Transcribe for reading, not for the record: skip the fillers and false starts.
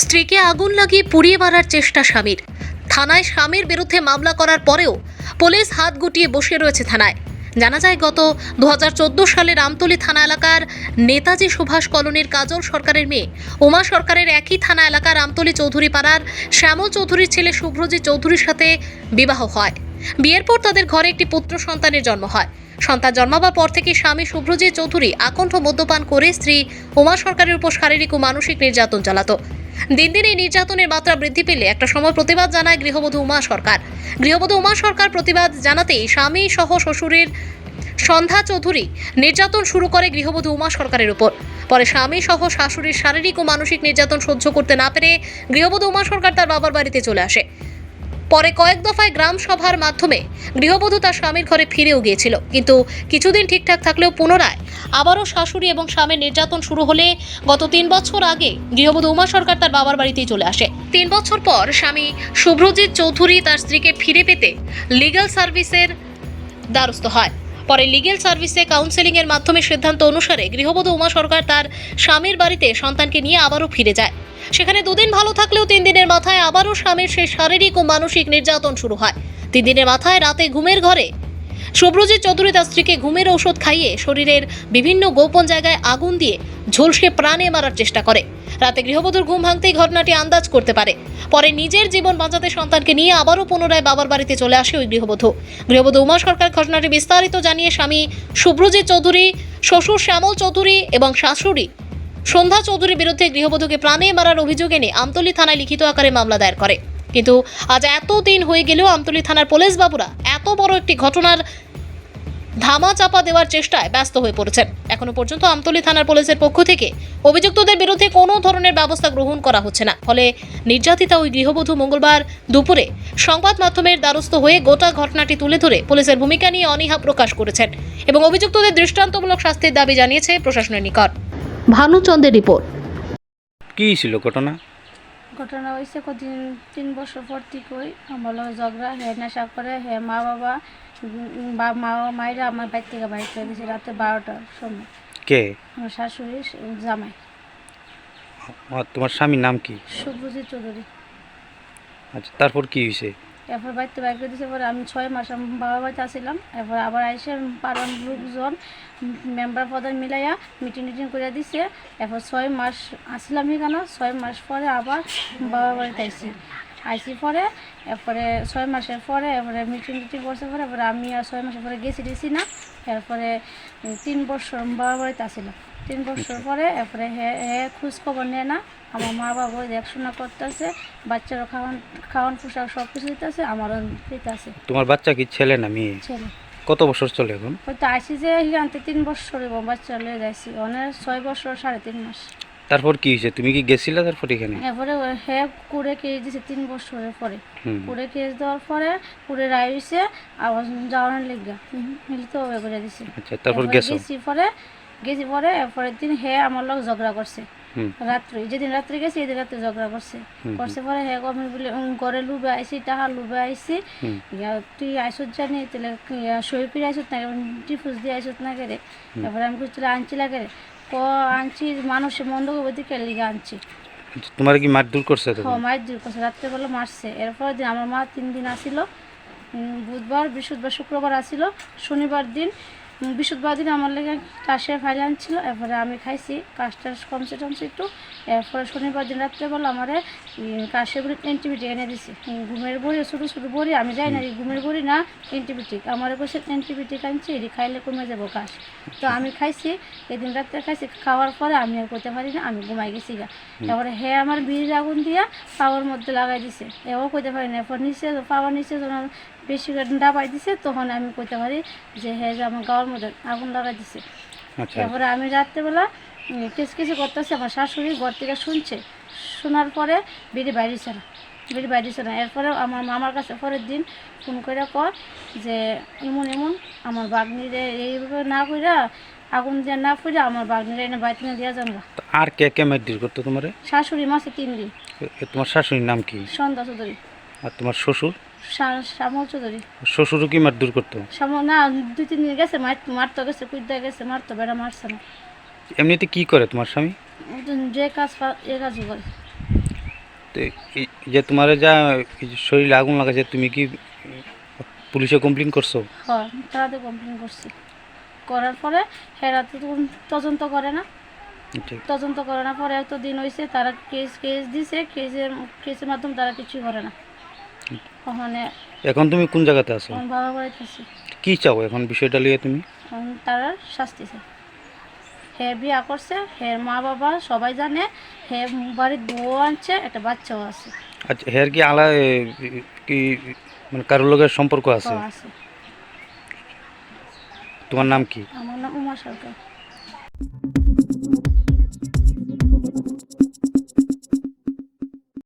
স্ত্রীকে আগুন লাগিয়ে পুড়িয়ে মারার চেষ্টা স্বামীর। থানায় স্বামীর বিরুদ্ধে মামলা করার পরেও পুলিশ হাত গুটিয়ে বসে রয়েছে থানায়। জানা যায় গত 2014 সালে রামতলী থানা এলাকার নেতাজি সুভাষ কলোনির কাজল সরকারের মেয়ে উমা সরকারের একই থানা এলাকা রামতলী চৌধুরী পাড়ার শ্যামল চৌধুরীর ছেলে শুভ্রজিৎ চৌধুরীর সাথে বিবাহ হয়। বিয়ের পর তাদের ঘরে একটি পুত্র সন্তানের জন্ম হয়। সন্তান জন্মাবার পর থেকে স্বামী শুভ্রজিৎ চৌধুরী আকণ্ঠ মদ্যপান করে স্ত্রী উমা সরকারের উপর শারীরিক ও মানসিক নির্যাতন চালাতো। দিন দিন এই নির্যাতনের মাত্রা বৃদ্ধি পেলে একটা সময় প্রতিবাদ জানায় গৃহবধূ উমা সরকার। গৃহবধূ উমা সরকার প্রতিবাদ জানাতেই স্বামী সহ শ্বশুরের সন্ধ্যা চৌধুরী নির্যাতন শুরু করে গৃহবধূ উমা সরকারের উপর। পরে স্বামী সহ শাশুড়ির শারীরিক ও মানসিক নির্যাতন সহ্য করতে না পেরে গৃহবধূ উমা সরকার তার বাবার বাড়িতে চলে আসে। পরে কয়েক দফায় গ্রাম সভার মাধ্যমে গৃহবধূ তার স্বামীর ঘরে ফিরেও গিয়েছিল, কিন্তু কিছুদিন ঠিকঠাক থাকলেও পুনরায় আবারও শাশুড়ি এবং স্বামীর নির্যাতন শুরু হলে গত 3 বছর আগে গৃহবধূ উমা সরকার তার বাবার বাড়িতেই চলে আসে। 3 বছর পর স্বামী শুভ্রজিৎ চৌধুরী তার স্ত্রীকে ফিরে পেতে লিগ্যাল সার্ভিসের দ্বারস্থ হয়। পরে লিগ্যাল সার্ভিসে কাউন্সেলিং এর মাধ্যমে সিদ্ধান্ত অনুসারে গৃহবধূ উমা সরকার তার স্বামীর বাড়িতে সন্তানকে নিয়ে আবারও ফিরে যায়। সেখানে 2 দিন ভালো থাকলেও 3 দিনের মাথায় আবারও স্বামীর সেই শারীরিক ও মানসিক নির্যাতন শুরু হয়। 3 দিনের মাথায় রাতে ঘুমের ঘরে শুভ্রজিৎ চৌধুরী তার স্ত্রীকে ঘুমের ঔষধ খাইয়ে শরীরের বিভিন্ন গোপন জায়গায় আগুন দিয়ে ঝলসে প্রাণে মারার চেষ্টা করে। রাতে গৃহবধূর ঘুম ভাঙতেই ঘটনাটি আন্দাজ করতে পারে। পরে নিজের জীবন বাঁচাতে সন্তানকে নিয়ে আবারও পুনরায় বাবার বাড়িতে চলে আসে ওই গৃহবধূ। গৃহবধূ উমা সরকার ঘটনাটি বিস্তারিত জানিয়ে স্বামী শুভ্রজিৎ চৌধুরী, শ্বশুর শ্যামল চৌধুরী এবং শাশুড়ি সন্ধ্যা চৌধুরীর বিরুদ্ধে গৃহবধূকে প্রাণে মারার অভিযোগ এনে আমতলী থানায় লিখিত আকারে মামলা দায়ের করে। কিন্তু আজ এত দিন হয়ে গেলেও আমতলী থানার পুলিশ বাবুরা এত বড় একটি ঘটনার ধামা চাপা দেওয়ার চেষ্টায় ব্যস্ত হয়ে পড়েছেন। এখনো পর্যন্ত আমতলী থানার পুলিশের পক্ষ থেকে অভিযুক্তদের বিরুদ্ধে কোনো ধরনের ব্যবস্থা গ্রহণ করা হচ্ছে না। ফলে নির্যাতিতা ওই গৃহবধূ মঙ্গলবার দুপুরে সংবাদ মাধ্যমের দ্বারস্থ হয়ে গোটা ঘটনাটি তুলে ধরে পুলিশের ভূমিকা নিয়ে অনীহা প্রকাশ করেছেন এবং অভিযুক্তদের দৃষ্টান্তমূলক শাস্তির দাবি জানিয়েছে প্রশাসনের নিকট। ভানুচন্দ্রের রিপোর্ট। কি ছিল ঘটনা? ঘটনা হয়েছে কদিন 3 বছর পর থেকেই আমার লগে ঝগড়া। হ্যাঁ নেশা করে, হ্যাঁ মা বাবা মায়েরা আমার বাড়ি থেকে বাইর করে দিয়েছে রাতে 12টার সময়। কে? আমার শাশুড়ি জামাই। তোমার স্বামীর নাম কি? শুভ্রজিৎ চৌধুরী। আচ্ছা, তারপর কি হয়েছে? এরপর বাড়িতে বাইর করে দিয়েছে। পরে আমি 6 মাস আমার বাবার বাড়িতে আসছিলাম। এরপর আবার এসে পাড়ার লোকজন মেম্বার প্রধান মিলাইয়া মিটিং করে দিছে। এরপর 6 মাস আসছিলাম এখানে। 6 মাস পরে আবার বাবার বাড়িতে আইসি পরে এরপরে 6 মাসের পরে এরপরে মিটিং করছে। পরে এরপরে আমি আর 6 মাসের পরে গেছি না। এরপরে 3 বছর বাবার বাড়িতে আসছিলাম। 3 বছর পরে এরপরে হ্যাঁ খোঁজ খবর নেয় না। আমার মা বাবা দেখাশোনা করতেছে, বাচ্চারও খাওয়ান পোশাক সব কিছু দিতেছে, আমারও দিতেছে। তোমার বাচ্চা কি ছেলে না মেয়ে? ছেলে। কত বছর চলে এখন? হয়তো আসি যে হিরানতে 3 বছর বাচ্চা লয়ে যাইছি, অনেক 6 বছর 3.5 মাস। তারপর কি হয়েছে? তুমি কি গেছিলা তারপর এখানে? এরপরে হ্যাঁ কুড়ে কেস দিয়েছে 3 বছরের পরে। কুড়ে কেস দেওয়ার পরে কুড়ে রায় হয়েছে আবার যাওয়ার লেগা মিলিত করে দিছে। আচ্ছা, তারপর গেছি পরে এরপরে দিন হ্যাঁ আমার লোক ঝগড়া করছে রাত্রে। যেদিন রাত্রে গেছি এদিন রাত্রে ঝগড়া করছে পরে হ্যাঁ আমি বলে ঘরে লুবে আইসি, টাকা লুবে আইসি, তুই আইসত জানি তাহলে সই করে আইসত না টিফুস দিয়ে আইসত না করে। এরপরে আমি কিছু আনছি লাগে আনছি মানুষের মন্দ দিকে লিগে আনছি। তোমার কি মারধর করছে? হ্যাঁ মারধর করছে, রাত্রেবেলা মারছে। এরপর দিন আমার মা 3 দিন আসিল, বুধবার বৃহস্পতিবার শুক্রবার আসিল, শনিবার দিন বৃহস্পতিবার দিন আমার লেগে কাশের ফাইল আনছিল। এরপরে আমি খাইছি কাশটা কমছে একটু। এরপরে শনিবার দিন রাত্রেবেলা আমার কাশের বড়ি অ্যান্টিবায়োটিক এনে দিছে। ঘুমের বড়ি ছোটো ছোটো বড়ি, আমি যাই না ঘুমের বড়ি না অ্যান্টিবায়োটিক। আমার বসে অ্যান্টিবায়োটিক আনছি, এটি খাইলে কমে যাবো কাশ। তো আমি খাইছি, এদিন রাত্রে খাইছি। খাওয়ার পরে আমি আর করতে পারি না, আমি ঘুমাই গেছি গা। তারপরে হ্যাঁ আমার বিড়ির আগুন দিয়া পাওয়ার মধ্যে লাগাই দিছে, এও করতে পারি না। এরপর নিচে পাওয়ার নিচে যখন বেশি ডাবাই দিছে তখন আমি কইতে পারি যে হ্যাঁ যে আমার গাওয়ার মধ্যে আগুন লাগাই দিছে। তারপরে আমি রাত্রেবেলা কিছু করতেছি, আমার শাশুড়ি ঘর থেকে শুনছে। শোনার পরে বিড়ি বাইরেছে না। এরপরে আমার মামার কাছে পরের দিন ফোন করে কয় যে এমন আমার বাগনিরে এইভাবে না কইরা আগুন দিয়ে না কইরা আমার বাগনিরে এনে বাড়িতে না দিয়া যান। আর কে মারধর করতো তোমারে? শাশুড়ি মাসে 3 দিন। তোমার শাশুড়ির নাম কি? সন্ধ্যা চৌধুরী। আর তোমার শ্বশুর? শ্যামল চৌধুরী। শ্বশুরও কি মারধর করতো? না 2-3 দিন গেছে মারতে গেছে, কুইদা গেছে, মারতো বেড়া মারছে না। এমনিতে কি করে তোমার স্বামী? যে কাজই করে। তো যে তোমার যা এই যে শরীরে আগুন লাগাছে তুমি কি পুলিশে কমপ্লেন করছো? হয় তারাতে কমপ্লেন করছি, করার পরে হেরা তো তদন্ত করে না, ঠিক। তদন্ত করে না। পরে এত দিন হয়েছে, তারা কেস দিছে, কেসের মাধ্যমে তারা কিছুই করে না। ওখানে এখন তুমি কোন জায়গাতে আছো? আমার বাবা বাড়িতে আছি, কি চাও এখন বিষয়টা নিয়ে তুমি? তারা শাস্তি চায়। হে বিয়া করছে, হে মা বাবা সবাই জানে, হে বাড়ির বউ আনছে, একটা বাচ্চাও আছে। আচ্ছা হের কি কি মানে কারোর লগের সম্পর্ক আছে? আছে। তোমার নাম কি? আমার নাম উমা সরকার।